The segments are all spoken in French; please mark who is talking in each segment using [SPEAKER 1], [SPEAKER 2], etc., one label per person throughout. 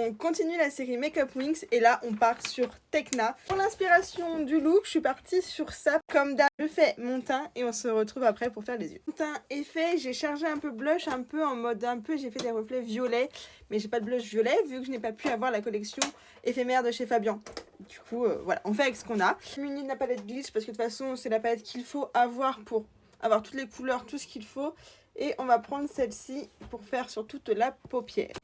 [SPEAKER 1] On continue la série Makeup Wings et là on part sur Tecna. Pour l'inspiration du look, je suis partie sur ça. Comme d'hab, je fais mon teint et on se retrouve après pour faire les yeux. Mon teint est fait, j'ai chargé un peu blush, un peu en mode j'ai fait des reflets violets, mais j'ai pas de blush violet vu que je n'ai pas pu avoir la collection éphémère de chez Fabian. Du coup, voilà, on fait avec ce qu'on a. Je suis munie de la palette glitch parce que de toute façon c'est la palette qu'il faut avoir pour avoir toutes les couleurs, tout ce qu'il faut. Et on va prendre celle-ci pour faire sur toute la paupière.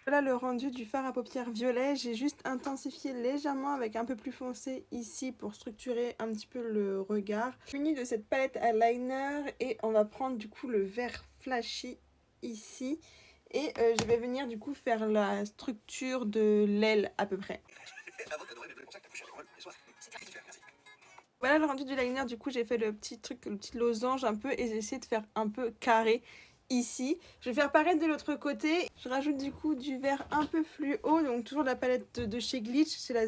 [SPEAKER 1] Voilà le rendu du fard à paupières violet. J'ai juste intensifié légèrement avec un peu plus foncé ici pour structurer un petit peu le regard. Je suis munie de cette palette eyeliner et on va prendre du coup le vert flashy ici. Et je vais venir du coup faire la structure de l'aile à peu près. Voilà le rendu du liner, du coup j'ai fait le petit truc, le petit losange un peu et j'ai essayé de faire un peu carré ici. Je vais faire pareil de l'autre côté. Je rajoute du coup du vert un peu fluo, donc toujours la palette de chez Glitch, c'est la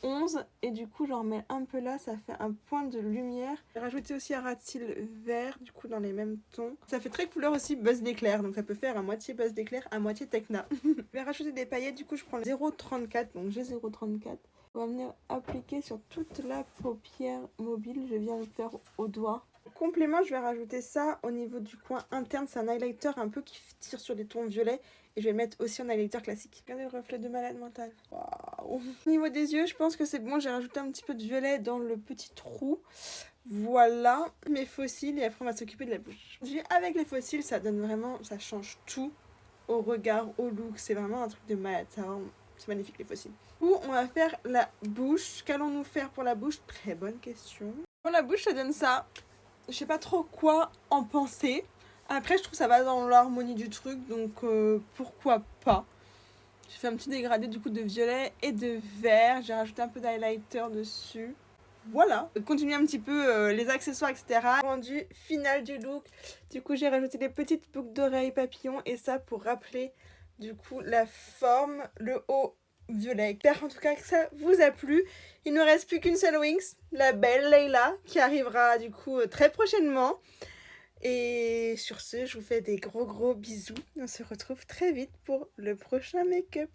[SPEAKER 1] 011 et du coup j'en remets un peu là, ça fait un point de lumière. J'ai rajouté aussi un ras de cils vert, du coup dans les mêmes tons. Ça fait très couleur aussi buzz d'éclair, donc ça peut faire à moitié buzz d'éclair, à moitié Tecna. Je vais rajouter des paillettes, du coup je prends le 034, donc j'ai 034. On va venir appliquer sur toute la paupière mobile. Je viens le faire au doigt. En complément, je vais rajouter ça au niveau du coin interne. C'est un highlighter un peu qui tire sur des tons violets. Et je vais mettre aussi un highlighter classique. Regardez le reflet de malade mental. Waouh. Au niveau des yeux, je pense que c'est bon. J'ai rajouté un petit peu de violet dans le petit trou. Voilà mes fossiles. Et après, on va s'occuper de la bouche. Avec les fossiles, ça donne vraiment... Ça change tout au regard, au look. C'est vraiment un truc de malade. Ça rend... C'est magnifique les fossiles. Où on va faire la bouche. Qu'allons-nous faire pour la bouche? Très bonne question. Pour la bouche, ça donne ça. Je sais pas trop quoi en penser. Après, je trouve que ça va dans l'harmonie du truc, donc pourquoi pas. J'ai fait un petit dégradé du coup de violet et de vert. J'ai rajouté un peu d'highlighter dessus. Voilà. Continuer un petit peu les accessoires, etc. Rendu final du look. Du coup, j'ai rajouté des petites boucles d'oreilles papillons et ça pour rappeler du coup la forme, le haut violet. J'espère en tout cas que ça vous a plu. Il ne reste plus qu'une seule Wings, la belle Leila, qui arrivera du coup très prochainement. Et sur ce, je vous fais des gros bisous. On se retrouve très vite pour le prochain make-up.